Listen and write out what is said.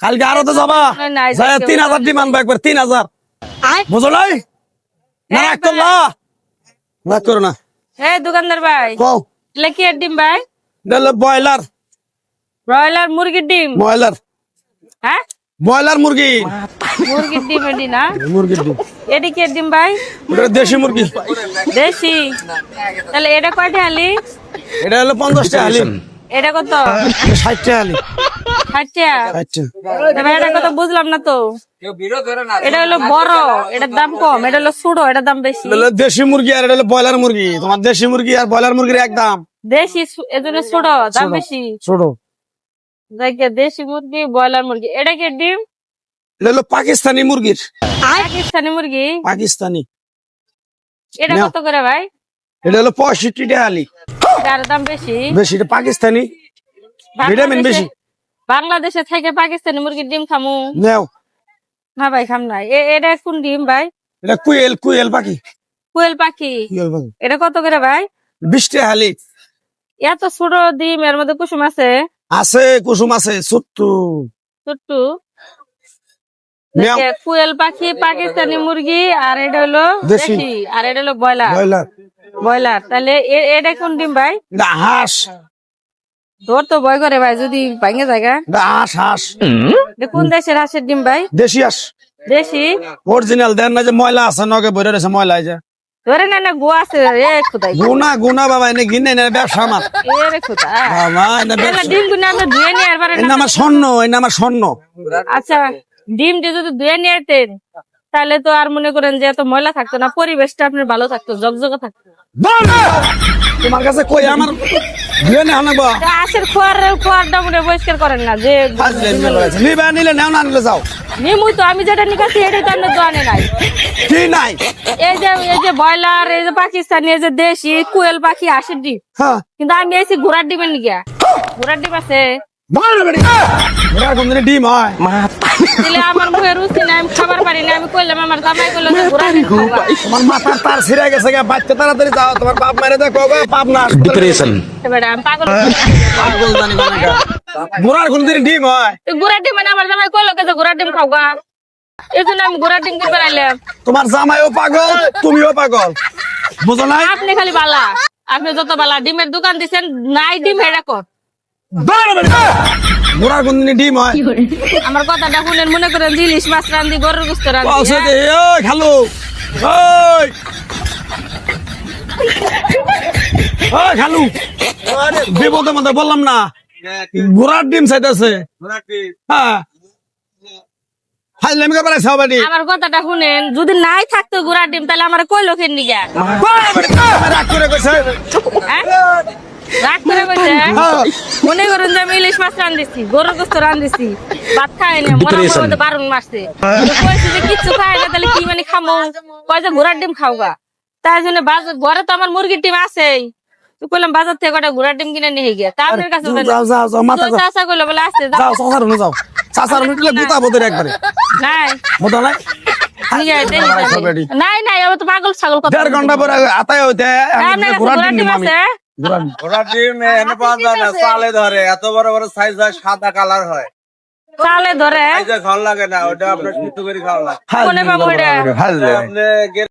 কালকে আরো তো যাবা 3000 ডিমান্ড একবার 3000 বুঝো নাই না রাখ তো না রাখ করো না দোকানদার ভাই কও কি ডিম ভাই ব্রয়লার মুরগির ডিম ব্রয়লার হ্যাঁ ব্রয়লার মুরগি মুরগির ডিম এডি না মুরগির ডিম এডি কি ডিম ভাই ওটা দেশি মুরগি দেশি তাহলে এটা কয়টা আলি এটা হলো 50 টাকা হালি এটা কত 60 টাকা হালি 60 টাকা 60 তবে এটা কত বুঝলাম না তো এটা হলো বড় এটার দাম কম এটা হলো ছোট এটার দাম বেশি হলো দেশি মুরগি আর এটা হলো ব্রয়লার মুরগি তোমার দেশি মুরগি আর ব্রয়লার মুরগির এক দাম দেশি এজন্য ছোট দাম বেশি ছোট দেখে দেশি মুরগি ব্রয়লার মুরগি এটা কি ডিম এটা হলো পাকিস্তানি মুরগির পাকিস্তানি মুরগি পাকিস্তানি এটা কত করে ভাই এটা হলো 65 টাকা হালি এটার দাম বেশি বেশি এটা পাকিস্তানি ভিটামিন বেশি বাংলাদেশে থেকে পাকিস্তানি মুরগির ডিম খামু নাও না ভাই খাম নাই এটা কোন ডিম ভাই এটা কুয়েল পাখি কোয়েল পাখি কুয়েল পাখি এটা কত করে ভাই 20 টাকা হালি এত ছোট ডিম এর মধ্যে কুসুম আছে আছে কুসুম আছে ছোট্টু ছোট্টু কোয়েল পাখি পাকিস্তানি মুরগি আর এটা হলো দেশি। দেশি আর এটা হলো ব্রয়লার ব্রয়লার তাহলে এটা কোন ডিম ভাই এটা হাঁস তোর তো ভয় করে ভাই যদি ভাঙে জায়গা এটা হাঁস এটা কোন দেশের হাঁসের ডিম ভাই দেশি হাঁস দেশি অরিজিনাল দেন না যে ময়লা আছে নগে বইরে রয়েছে ময়লা আছে ধরে না না গোয়া আছে এ খুদাই গুনা বাবা এনে গিনে এনে ব্যবসা আমার এ রে খুদা বাবা এনে ব্যবসা ডিম গুনা আমরা ধুয়ে নিয়ে আর পারে এনে আমার স্বর্ণ আচ্ছা ডিম দিয়ে যদি ধুয়ে নিয়ে যেতেন তাহলে তো আর মনে করেন যে এত ময়লা থাকতো না পরিবেশটা আপনার ভালো থাকতো জগজগে থাকতো তোমার কাছে কই আমার ধুয়ে না হানাবা আশের খোয়ারটা মনে পরিষ্কার করেন না যে নিবা নিলে নাও না নিলে যাও নিমুই তো আমি যেটা নিকাছি এটাই তো আপনার দোয়ানে নাই কি নাই এই যে ব্রয়লার এই যে পাকিস্তানি এই যে দেশি কোয়েল পাখি হাঁসের ডিম হ্যাঁ কিন্তু আমি এসি ঘোড়ার ডিমের নিগিয়া ঘোড়ার ডিম আছে ডিম হয় দিলে আমার মুখে রুচি নাই আমি খাবার পারি না আমি কইলাম আমার জামাই কইলো যে ঘোড়ার ডিম খাওয়া। তোমার মাথার তার ছিঁড়ে গেছে বাচ্চা তাড়াতাড়ি যাও তোমার বাপ মেরে দেখো বাপ না এবারে আমি পাগল পাগল জানি ঘোড়ার কোন দিন ডিম হয় ঘোড়ার ডিম মানে আমার জামাই কইলো যে ঘোড়ার ডিম খাওয়া এই জন্য আমি ঘোড়ার ডিম কিনতে আইলাম তোমার জামাইও পাগল তুমিও পাগল বুঝো না আপনি খালি বালা আপনি যত বালা ডিমের দোকান দিচ্ছেন নাই ডিম হেডা কর ঘোড়ার কোন দিন ডিম হয় আমার কথাটা শুনেন মনে করেন যে ইলিশ মাছ রান্ধি গরুর গোস্ত রান্ধি খালো খালু বিপদের মধ্যে বললাম না ঘোড়ার ডিম চাইতেছে হ্যাঁ আমার কথাটা শুনেন যদি নাই থাকতো ঘোড়ার ডিম তাহলে আমার কই লোকের নিগা রাগ করে কইছে রাগ করে কইছে মনে করেন যে আমি ইলিশ মাছ রান্ধিছি গরুর গোস্ত রান্ধিছি ভাত খাই না মনে বারণ মারছে কইছে যে কিচ্ছু খায় না তাহলে কি মানে খামো কয় যে ঘোড়ার ডিম খাওগা তাই জন্য বাজার ঘরে তো আমার মুরগির ডিম আছেই তো কইলাম বাজার থেকে কটা ঘোড়ার ডিম কিনে নিয়ে গিয়া তা আপনার কাছে চাচা কইলো বলে আসতে যাও চাচার গুতা বোধের একবারে নাই বোধ নাই নাই নাই আমি তো পাগল ছাগল কথা 1.5 ঘন্টা পরে আতায় হইতে ঘোড়ার ডিম আছে ঘোড়ার ডিম এনে পাওয়া যায় না চালে ধরে এত বড় বড় সাইজ হয় সাদা কালার হয় চালে ধরে খাওয়া লাগে না ওটা আপনার সিদ্ধ করে খাওয়া লাগে কোনে পাবো এটা ভালো আপনি